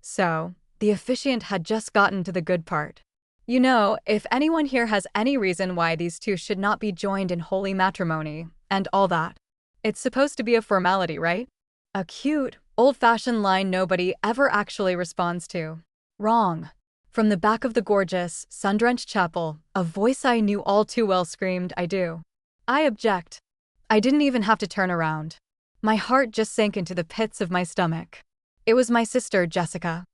So, the officiant had just gotten to the good part. You know, if anyone here has any reason why these two should not be joined in holy matrimony, and all that, it's supposed to be a formality, right? A cute, old-fashioned line nobody ever actually responds to. Wrong. From the back of the gorgeous, sun-drenched chapel, a voice I knew all too well screamed, "I do." I object. I didn't even have to turn around. My heart just sank into the pits of my stomach. It was my sister, Jessica.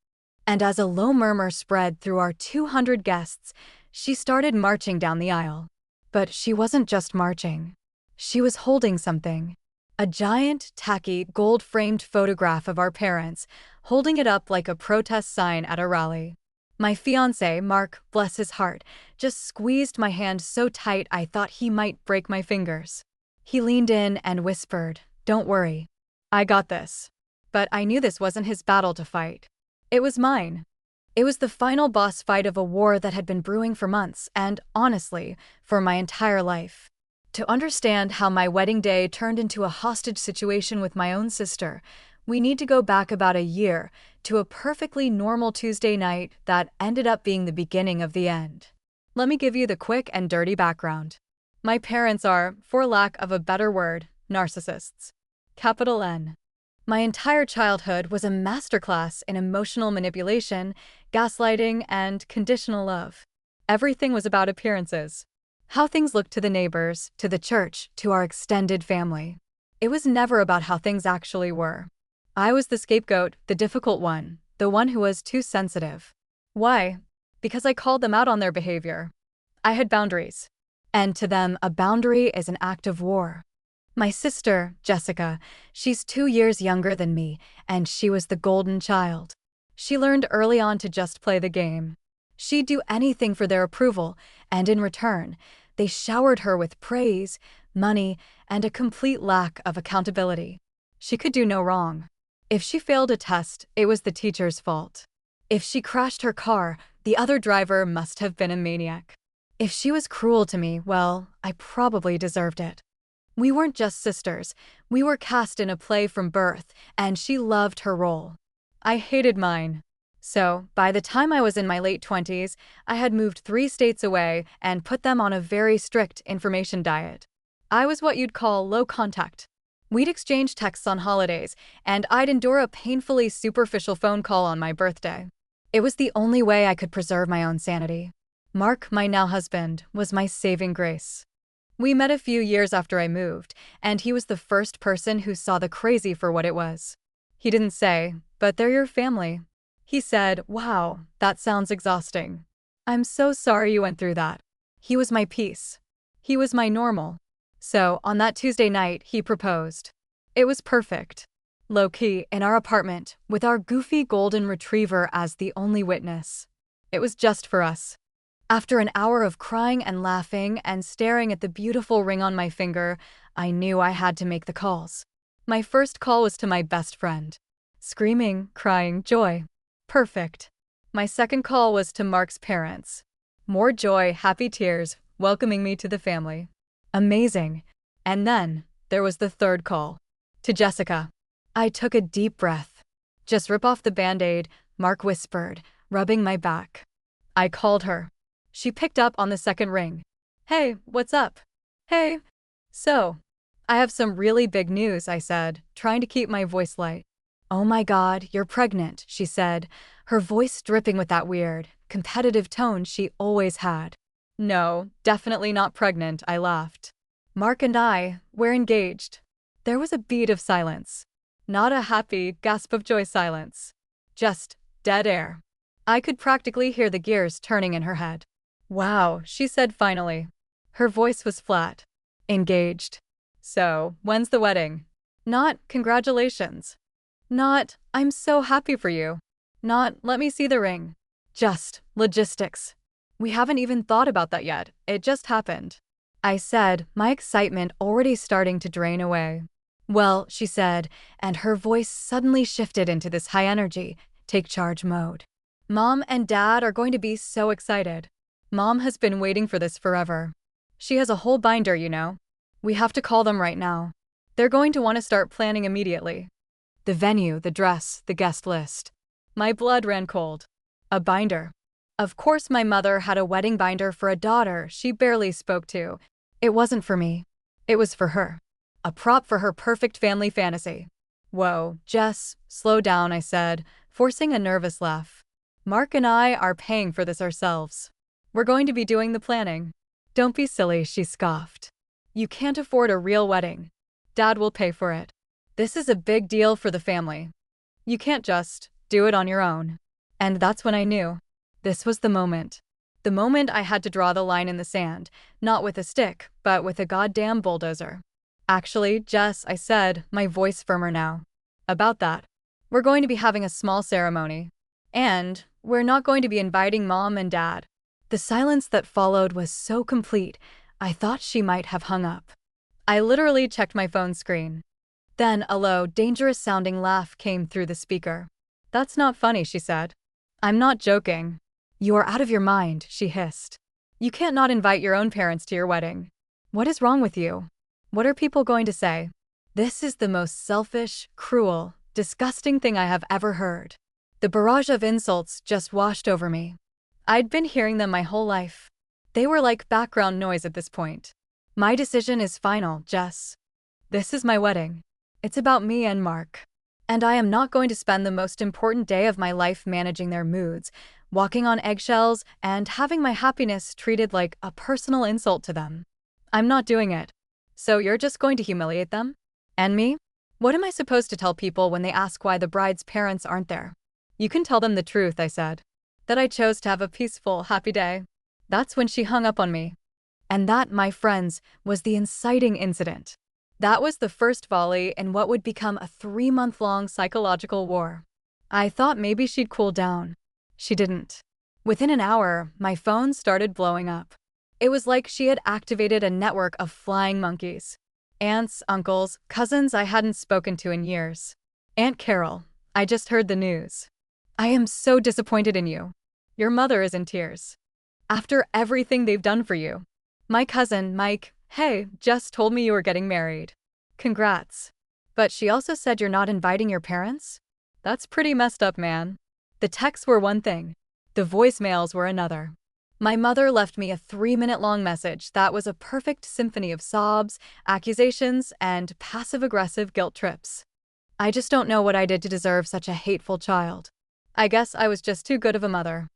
And as a low murmur spread through our 200 guests, she started marching down the aisle. But she wasn't just marching. She was holding something. A giant, tacky, gold-framed photograph of our parents, holding it up like a protest sign at a rally. My fiancé, Mark, bless his heart, just squeezed my hand so tight I thought he might break my fingers. He leaned in and whispered, "Don't worry. I got this." But I knew this wasn't his battle to fight. It was mine. It was the final boss fight of a war that had been brewing for months and, honestly, for my entire life. To understand how my wedding day turned into a hostage situation with my own sister, we need to go back about a year to a perfectly normal Tuesday night that ended up being the beginning of the end. Let me give you the quick and dirty background. My parents are, for lack of a better word, narcissists. Capital N. My entire childhood was a masterclass in emotional manipulation, gaslighting, and conditional love. Everything was about appearances. How things looked to the neighbors, to the church, to our extended family. It was never about how things actually were. I was the scapegoat, the difficult one, the one who was too sensitive. Why? Because I called them out on their behavior. I had boundaries. And to them, a boundary is an act of war. My sister, Jessica, she's 2 years younger than me, and she was the golden child. She learned early on to just play the game. She'd do anything for their approval, and in return, they showered her with praise, money, and a complete lack of accountability. She could do no wrong. If she failed a test, it was the teacher's fault. If she crashed her car, the other driver must have been a maniac. If she was cruel to me, well, I probably deserved it. We weren't just sisters, we were cast in a play from birth, and she loved her role. I hated mine. So, by the time I was in my late 20s, I had moved 3 states away and put them on a very strict information diet. I was what you'd call low contact. We'd exchange texts on holidays, and I'd endure a painfully superficial phone call on my birthday. It was the only way I could preserve my own sanity. Mark, my now husband, was my saving grace. We met a few years after I moved, and he was the first person who saw the crazy for what it was. He didn't say, "But they're your family." He said, "Wow, that sounds exhausting. I'm so sorry you went through that." He was my peace. He was my normal. So, on that Tuesday night, he proposed. It was perfect. Low-key, in our apartment, with our goofy golden retriever as the only witness. It was just for us. After an hour of crying and laughing and staring at the beautiful ring on my finger, I knew I had to make the calls. My first call was to my best friend. Screaming, crying, joy. Perfect. My second call was to Mark's parents. More joy, happy tears, welcoming me to the family. Amazing. And then, there was the third call. To Jessica. I took a deep breath. "Just rip off the Band-Aid," Mark whispered, rubbing my back. I called her. She picked up on the second ring. "Hey, what's up?" "Hey." "So, I have some really big news," I said, trying to keep my voice light. "Oh my God, you're pregnant," she said, her voice dripping with that weird, competitive tone she always had. "No, definitely not pregnant," I laughed. "Mark and we're engaged." There was a beat of silence. Not a happy, gasp of joy silence. Just dead air. I could practically hear the gears turning in her head. "Wow," she said finally. Her voice was flat. "Engaged. So, when's the wedding?" Not, "Congratulations." Not, "I'm so happy for you." Not, "Let me see the ring." Just, logistics. "We haven't even thought about that yet, it just happened." I said, my excitement already starting to drain away. "Well," she said, and her voice suddenly shifted into this high energy, take charge mode. "Mom and Dad are going to be so excited. Mom has been waiting for this forever. She has a whole binder, you know. We have to call them right now. They're going to want to start planning immediately. The venue, the dress, the guest list." My blood ran cold. A binder. Of course my mother had a wedding binder for a daughter she barely spoke to. It wasn't for me. It was for her. A prop for her perfect family fantasy. Whoa, Jess, slow down, I said, forcing a nervous laugh. Mark and I are paying for this ourselves. We're going to be doing the planning. Don't be silly, she scoffed. You can't afford a real wedding. Dad will pay for it. This is a big deal for the family. You can't just do it on your own. And that's when I knew. This was the moment. The moment I had to draw the line in the sand, not with a stick, but with a goddamn bulldozer. Actually, Jess, I said, my voice firmer now. About that. We're going to be having a small ceremony. And we're not going to be inviting Mom and Dad. The silence that followed was so complete, I thought she might have hung up. I literally checked my phone screen. Then a low, dangerous-sounding laugh came through the speaker. That's not funny, she said. I'm not joking. You are out of your mind, she hissed. You can't not invite your own parents to your wedding. What is wrong with you? What are people going to say? This is the most selfish, cruel, disgusting thing I have ever heard. The barrage of insults just washed over me. I'd been hearing them my whole life. They were like background noise at this point. My decision is final, Jess. This is my wedding. It's about me and Mark. And I am not going to spend the most important day of my life managing their moods, walking on eggshells, and having my happiness treated like a personal insult to them. I'm not doing it. So you're just going to humiliate them? And me? What am I supposed to tell people when they ask why the bride's parents aren't there? You can tell them the truth, I said. That I chose to have a peaceful, happy day. That's when she hung up on me. And that, my friends, was the inciting incident. That was the first volley in what would become a 3-month-long psychological war. I thought maybe she'd cool down. She didn't. Within an hour, my phone started blowing up. It was like she had activated a network of flying monkeys. Aunts, uncles, cousins I hadn't spoken to in years. Aunt Carol, I just heard the news. I am so disappointed in you. Your mother is in tears. After everything they've done for you. My cousin, Mike, hey, just told me you were getting married. Congrats. But she also said you're not inviting your parents? That's pretty messed up, man. The texts were one thing. The voicemails were another. My mother left me a 3-minute-long message that was a perfect symphony of sobs, accusations, and passive-aggressive guilt trips. I just don't know what I did to deserve such a hateful child. I guess I was just too good of a mother.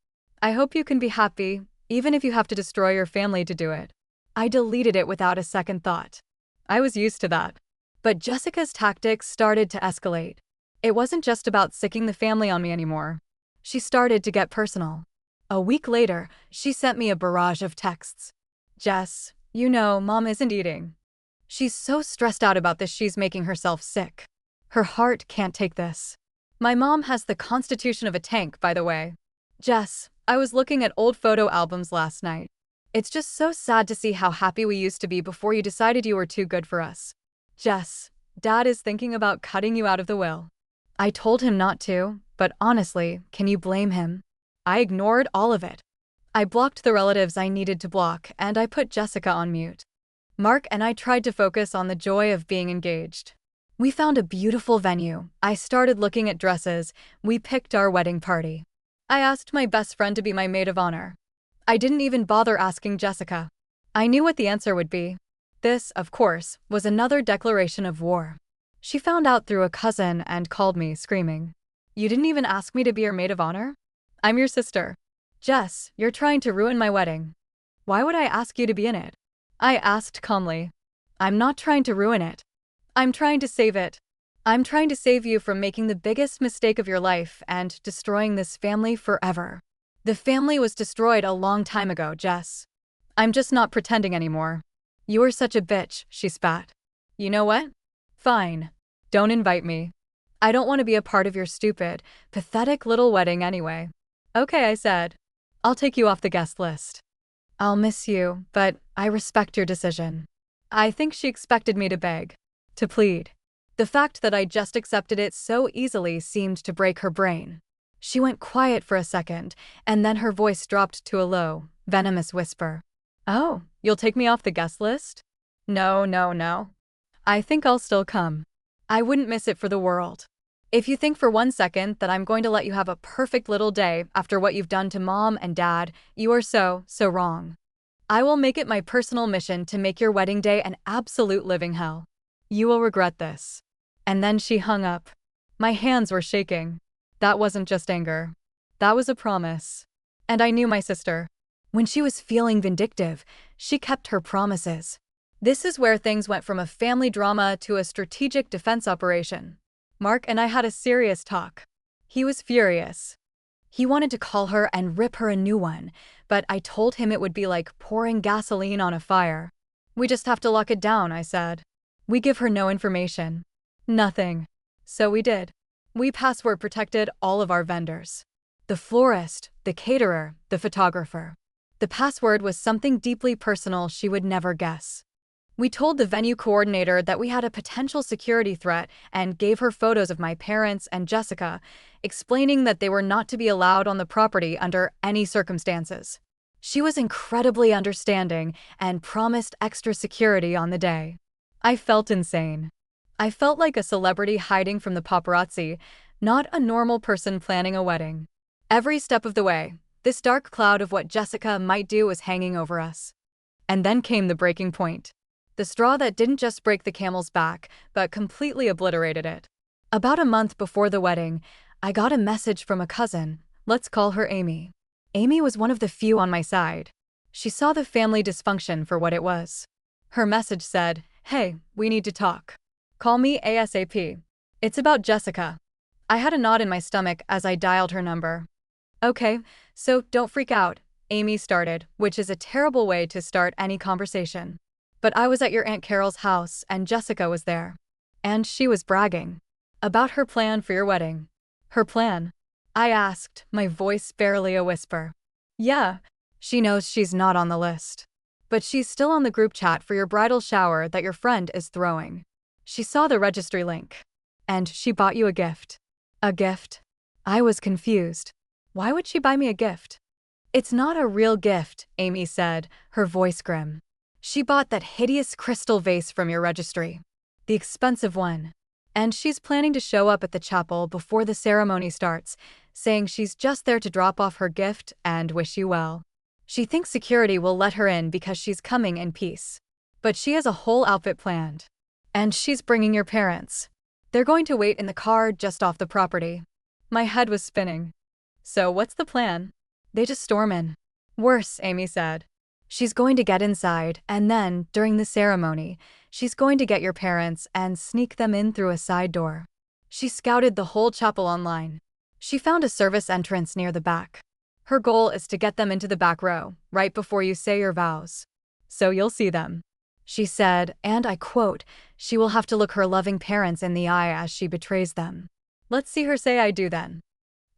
I hope you can be happy, even if you have to destroy your family to do it. I deleted it without a second thought. I was used to that. But Jessica's tactics started to escalate. It wasn't just about sicking the family on me anymore. She started to get personal. A week later, she sent me a barrage of texts. Jess, you know, Mom isn't eating. She's so stressed out about this she's making herself sick. Her heart can't take this. My mom has the constitution of a tank, by the way. Jess, I was looking at old photo albums last night. It's just so sad to see how happy we used to be before you decided you were too good for us. Jess, Dad is thinking about cutting you out of the will. I told him not to, but honestly, can you blame him? I ignored all of it. I blocked the relatives I needed to block, and I put Jessica on mute. Mark and I tried to focus on the joy of being engaged. We found a beautiful venue. I started looking at dresses. We picked our wedding party. I asked my best friend to be my maid of honor. I didn't even bother asking Jessica. I knew what the answer would be. This, of course, was another declaration of war. She found out through a cousin and called me, screaming. You didn't even ask me to be your maid of honor? I'm your sister. Jess, you're trying to ruin my wedding. Why would I ask you to be in it? I asked calmly. I'm not trying to ruin it. I'm trying to save it. I'm trying to save you from making the biggest mistake of your life and destroying this family forever. The family was destroyed a long time ago, Jess. I'm just not pretending anymore. You are such a bitch, she spat. You know what? Fine. Don't invite me. I don't want to be a part of your stupid, pathetic little wedding anyway. Okay, I said. I'll take you off the guest list. I'll miss you, but I respect your decision. I think she expected me to beg, to plead. The fact that I just accepted it so easily seemed to break her brain. She went quiet for a second, and then her voice dropped to a low, venomous whisper. Oh, you'll take me off the guest list? No. I think I'll still come. I wouldn't miss it for the world. If you think for 1 second that I'm going to let you have a perfect little day after what you've done to mom and dad, you are so wrong. I will make it my personal mission to make your wedding day an absolute living hell. You will regret this. And then she hung up. My hands were shaking. That wasn't just anger. That was a promise. And I knew my sister. When she was feeling vindictive, she kept her promises. This is where things went from a family drama to a strategic defense operation. Mark and I had a serious talk. He was furious. He wanted to call her and rip her a new one, but I told him it would be like pouring gasoline on a fire. We just have to lock it down, I said. We give her no information. Nothing. So we did. We password protected all of our vendors. The florist, the caterer, the photographer. The password was something deeply personal she would never guess. We told the venue coordinator that we had a potential security threat and gave her photos of my parents and Jessica, explaining that they were not to be allowed on the property under any circumstances. She was incredibly understanding and promised extra security on the day. I felt insane. I felt like a celebrity hiding from the paparazzi, not a normal person planning a wedding. Every step of the way, this dark cloud of what Jessica might do was hanging over us. And then came the breaking point. The straw that didn't just break the camel's back, but completely obliterated it. About a month before the wedding, I got a message from a cousin. Let's call her Amy. Amy was one of the few on my side. She saw the family dysfunction for what it was. Her message said, "Hey, we need to talk. Call me ASAP. It's about Jessica." I had a knot in my stomach as I dialed her number. "Okay, so don't freak out," Amy started, which is a terrible way to start any conversation. "But I was at your Aunt Carol's house and Jessica was there. And she was bragging about her plan for your wedding." "Her plan?" I asked, my voice barely a whisper. "Yeah, she knows she's not on the list. But she's still on the group chat for your bridal shower that your friend is throwing. She saw the registry link. And she bought you a gift." "A gift?" I was confused. Why would she buy me a gift? "It's not a real gift," Amy said, her voice grim. "She bought that hideous crystal vase from your registry. The expensive one. And she's planning to show up at the chapel before the ceremony starts, saying she's just there to drop off her gift and wish you well. She thinks security will let her in because she's coming in peace. But she has a whole outfit planned. And she's bringing your parents. They're going to wait in the car just off the property." My head was spinning. "So what's the plan?" "They just storm in." "Worse," Amy said. "She's going to get inside, and then, during the ceremony, she's going to get your parents and sneak them in through a side door." She scouted the whole chapel online. She found a service entrance near the back. Her goal is to get them into the back row, right before you say your vows. "So you'll see them," she said, and I quote, "She will have to look her loving parents in the eye as she betrays them." Let's see her say I do then.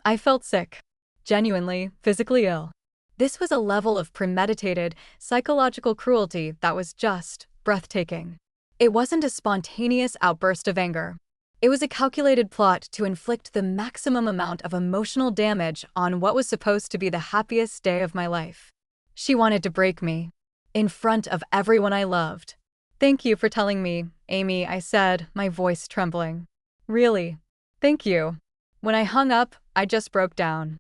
I felt sick. Genuinely, physically ill. This was a level of premeditated, psychological cruelty that was just breathtaking. It wasn't a spontaneous outburst of anger. It was a calculated plot to inflict the maximum amount of emotional damage on what was supposed to be the happiest day of my life. She wanted to break me. In front of everyone I loved. "Thank you for telling me, Amy," I said, my voice trembling. "Really. Thank you." When I hung up, I just broke down.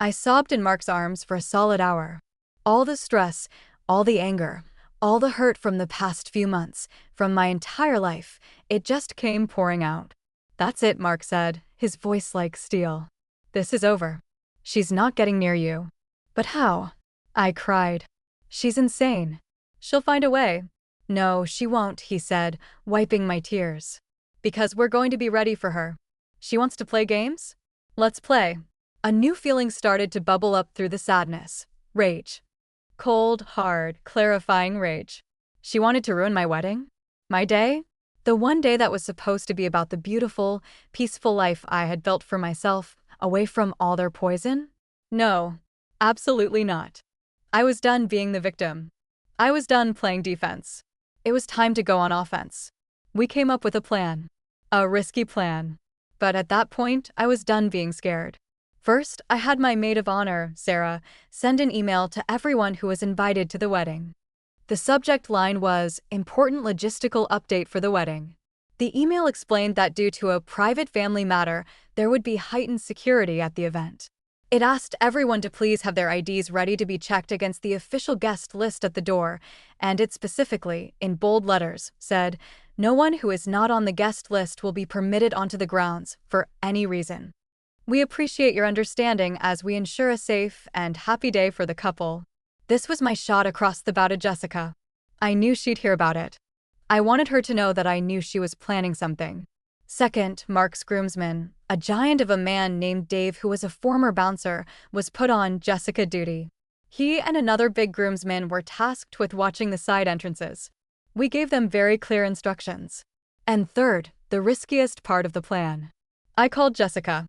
I sobbed in Mark's arms for a solid hour. All the stress, all the anger, all the hurt from the past few months, from my entire life, it just came pouring out. "That's it," Mark said, his voice like steel. "This is over. She's not getting near you." "But how?" I cried. "She's insane. She'll find a way." "No, she won't," he said, wiping my tears. "Because we're going to be ready for her. She wants to play games? Let's play." A new feeling started to bubble up through the sadness. Rage. Cold, hard, clarifying rage. She wanted to ruin my wedding? My day? The one day that was supposed to be about the beautiful, peaceful life I had built for myself, away from all their poison? No, absolutely not. I was done being the victim. I was done playing defense. It was time to go on offense. We came up with a plan. A risky plan. But at that point, I was done being scared. First, I had my maid of honor, Sarah, send an email to everyone who was invited to the wedding. The subject line was, "Important logistical update for the wedding." The email explained that due to a private family matter, there would be heightened security at the event. It asked everyone to please have their IDs ready to be checked against the official guest list at the door, and it specifically, in bold letters, said, "No one who is not on the guest list will be permitted onto the grounds for any reason. We appreciate your understanding as we ensure a safe and happy day for the couple." This was my shot across the bow to Jessica. I knew she'd hear about it. I wanted her to know that I knew she was planning something. Second, Mark's groomsman, a giant of a man named Dave who was a former bouncer, was put on Jessica duty. He and another big groomsman were tasked with watching the side entrances. We gave them very clear instructions. And third, the riskiest part of the plan. I called Jessica.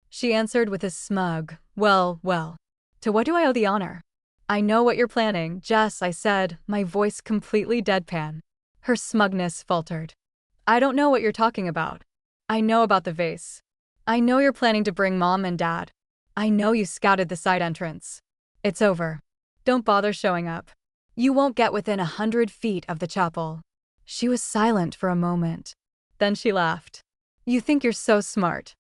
She answered with a smug, well. To what do I owe the honor? "I know what you're planning, Jess," I said, my voice completely deadpan. Her smugness faltered. "I don't know what you're talking about. I know about the vase. I know you're planning to bring Mom and Dad. I know you scouted the side entrance. It's over. Don't bother showing up. You won't get within 100 feet of the chapel." She was silent for a moment. Then she laughed. "You think you're so smart.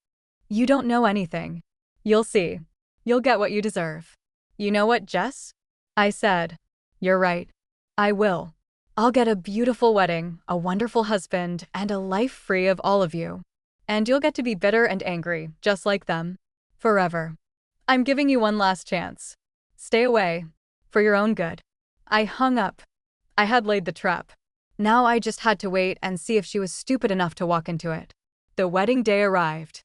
You don't know anything. You'll see. You'll get what you deserve." "You know what, Jess?" I said. "You're right. I will. I'll get a beautiful wedding, a wonderful husband, and a life free of all of you. And you'll get to be bitter and angry, just like them. Forever. I'm giving you one last chance. Stay away. For your own good." I hung up. I had laid the trap. Now I just had to wait and see if she was stupid enough to walk into it. The wedding day arrived.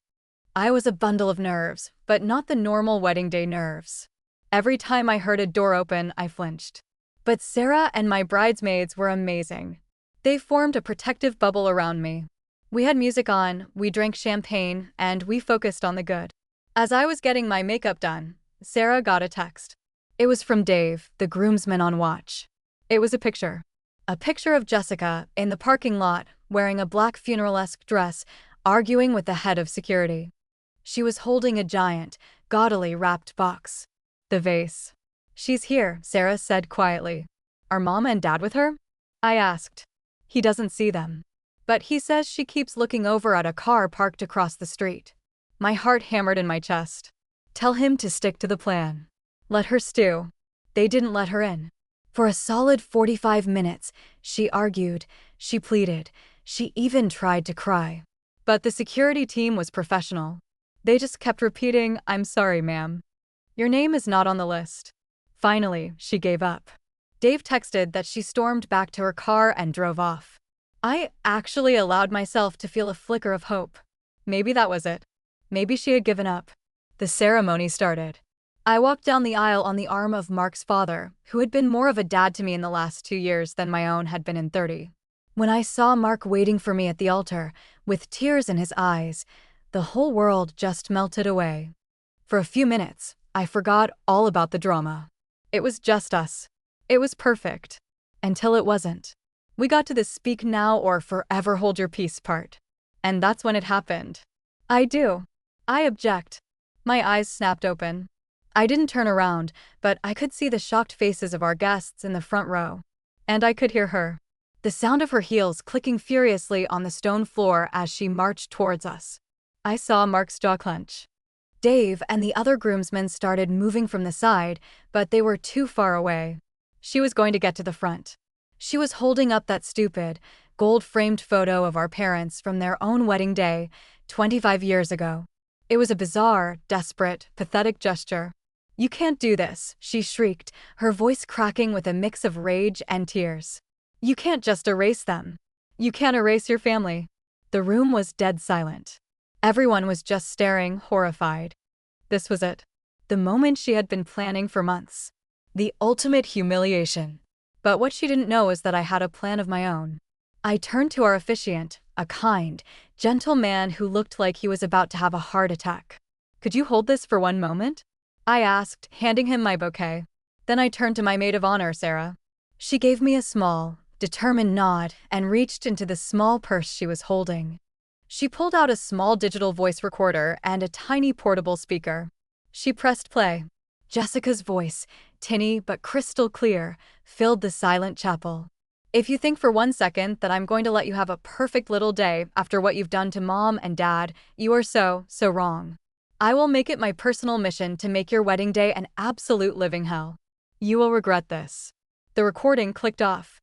I was a bundle of nerves, but not the normal wedding day nerves. Every time I heard a door open, I flinched. But Sarah and my bridesmaids were amazing. They formed a protective bubble around me. We had music on, we drank champagne, and we focused on the good. As I was getting my makeup done, Sarah got a text. It was from Dave, the groomsman on watch. It was a picture. A picture of Jessica in the parking lot, wearing a black funeral-esque dress, arguing with the head of security. She was holding a giant, gaudily wrapped box. The vase. "She's here," Sarah said quietly. "Are Mom and Dad with her?" I asked. "He doesn't see them. But he says she keeps looking over at a car parked across the street." My heart hammered in my chest. Tell him to stick to the plan. Let her stew. They didn't let her in. For a solid 45 minutes, she argued, she pleaded, she even tried to cry. But the security team was professional. They just kept repeating, "I'm sorry, ma'am. Your name is not on the list." Finally, she gave up. Dave texted that she stormed back to her car and drove off. I actually allowed myself to feel a flicker of hope. Maybe that was it. Maybe she had given up. The ceremony started. I walked down the aisle on the arm of Mark's father, who had been more of a dad to me in the last 2 years than my own had been in 30. When I saw Mark waiting for me at the altar, with tears in his eyes, the whole world just melted away. For a few minutes, I forgot all about the drama. It was just us. It was perfect. Until it wasn't. We got to the speak now or forever hold your peace part. And that's when it happened. "I do. I object." My eyes snapped open. I didn't turn around, but I could see the shocked faces of our guests in the front row. And I could hear her. The sound of her heels clicking furiously on the stone floor as she marched towards us. I saw Mark's jaw clench. Dave and the other groomsmen started moving from the side, but they were too far away. She was going to get to the front. She was holding up that stupid, gold-framed photo of our parents from their own wedding day, 25 years ago. It was a bizarre, desperate, pathetic gesture. "You can't do this," she shrieked, her voice cracking with a mix of rage and tears. "You can't just erase them. You can't erase your family." The room was dead silent. Everyone was just staring, horrified. This was it. The moment she had been planning for months. The ultimate humiliation. But what she didn't know is that I had a plan of my own. I turned to our officiant, a kind, gentle man who looked like he was about to have a heart attack. "Could you hold this for one moment?" I asked, handing him my bouquet. Then I turned to my maid of honor, Sarah. She gave me a small, determined nod and reached into the small purse she was holding. She pulled out a small digital voice recorder and a tiny portable speaker. She pressed play. Jessica's voice, tinny but crystal clear, filled the silent chapel. If you think for 1 second that I'm going to let you have a perfect little day after what you've done to mom and dad, you are so wrong. I will make it my personal mission to make your wedding day an absolute living hell. You will regret this. The recording clicked off.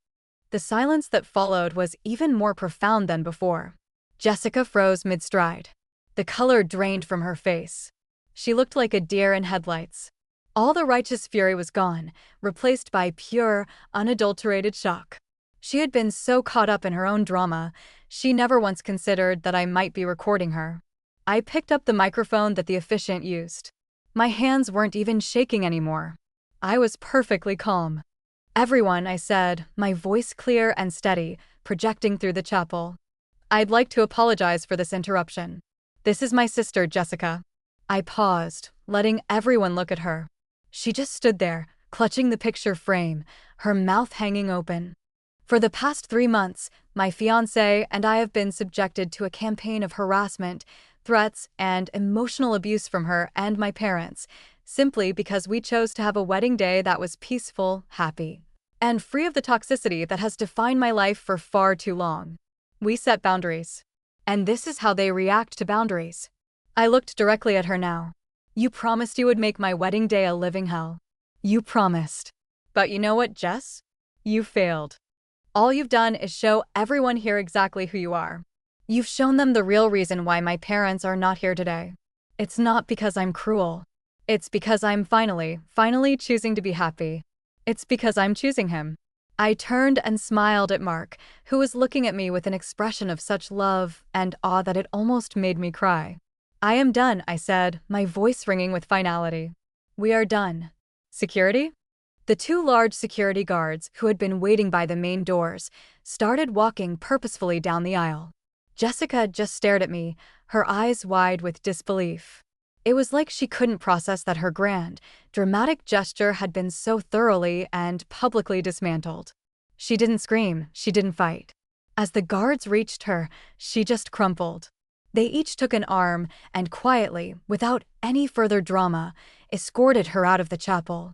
The silence that followed was even more profound than before. Jessica froze mid-stride. The color drained from her face. She looked like a deer in headlights. All the righteous fury was gone, replaced by pure, unadulterated shock. She had been so caught up in her own drama, she never once considered that I might be recording her. I picked up the microphone that the officiant used. My hands weren't even shaking anymore. I was perfectly calm. "Everyone," I said, my voice clear and steady, projecting through the chapel. "I'd like to apologize for this interruption. This is my sister, Jessica." I paused, letting everyone look at her. She just stood there, clutching the picture frame, her mouth hanging open. For the past 3 months, my fiancé and I have been subjected to a campaign of harassment, threats, and emotional abuse from her and my parents, simply because we chose to have a wedding day that was peaceful, happy, and free of the toxicity that has defined my life for far too long. We set boundaries. And this is how they react to boundaries. I looked directly at her now. "You promised you would make my wedding day a living hell. You promised. But you know what, Jess? You failed. All you've done is show everyone here exactly who you are. You've shown them the real reason why my parents are not here today. It's not because I'm cruel. It's because I'm finally choosing to be happy. It's because I'm choosing him." I turned and smiled at Mark, who was looking at me with an expression of such love and awe that it almost made me cry. "I am done," I said, my voice ringing with finality. "We are done." Security? The 2 large security guards, who had been waiting by the main doors, started walking purposefully down the aisle. Jessica just stared at me, her eyes wide with disbelief. It was like she couldn't process that her grand, dramatic gesture had been so thoroughly and publicly dismantled. She didn't scream, she didn't fight. As the guards reached her, she just crumpled. They each took an arm and quietly, without any further drama, escorted her out of the chapel.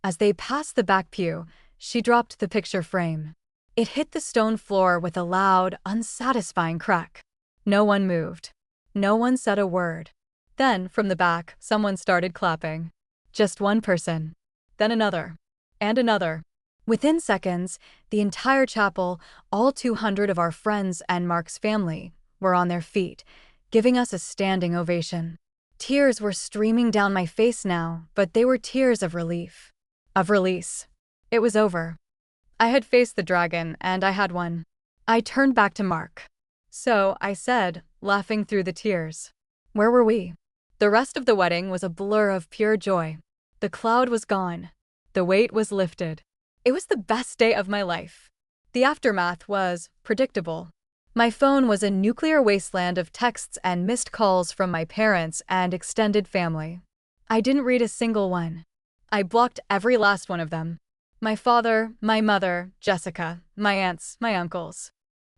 As they passed the back pew, she dropped the picture frame. It hit the stone floor with a loud, unsatisfying crack. No one moved. No one said a word. Then, from the back, someone started clapping. Just one person. Then another. And another. Within seconds, the entire chapel, all 200 of our friends and Mark's family, were on their feet, giving us a standing ovation. Tears were streaming down my face now, but they were tears of relief. Of release. It was over. I had faced the dragon, and I had won. I turned back to Mark. "So," I said, laughing through the tears. "Where were we?" The rest of the wedding was a blur of pure joy. The cloud was gone. The weight was lifted. It was the best day of my life. The aftermath was predictable. My phone was a nuclear wasteland of texts and missed calls from my parents and extended family. I didn't read a single one. I blocked every last one of them. My father, my mother, Jessica, my aunts, my uncles.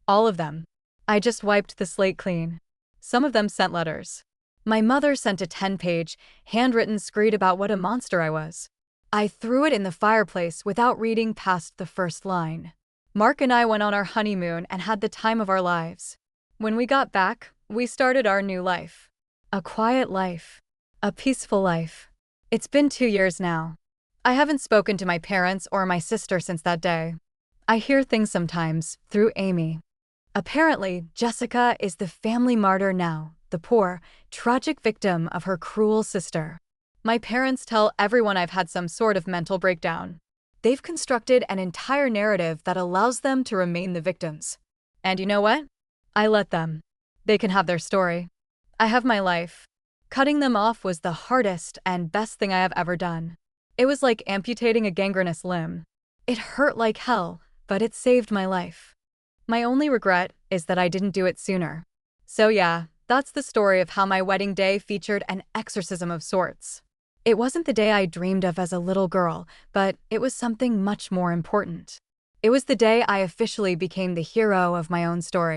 All of them. I just wiped the slate clean. Some of them sent letters. My mother sent a 10-page, handwritten screed about what a monster I was. I threw it in the fireplace without reading past the first line. Mark and I went on our honeymoon and had the time of our lives. When we got back, we started our new life. A quiet life. A peaceful life. It's been 2 years now. I haven't spoken to my parents or my sister since that day. I hear things sometimes, through Amy. Apparently, Jessica is the family martyr now, the poor, tragic victim of her cruel sister. My parents tell everyone I've had some sort of mental breakdown. They've constructed an entire narrative that allows them to remain the victims. And you know what? I let them. They can have their story. I have my life. Cutting them off was the hardest and best thing I have ever done. It was like amputating a gangrenous limb. It hurt like hell, but it saved my life. My only regret is that I didn't do it sooner. So yeah, that's the story of how my wedding day featured an exorcism of sorts. It wasn't the day I dreamed of as a little girl, but it was something much more important. It was the day I officially became the hero of my own story.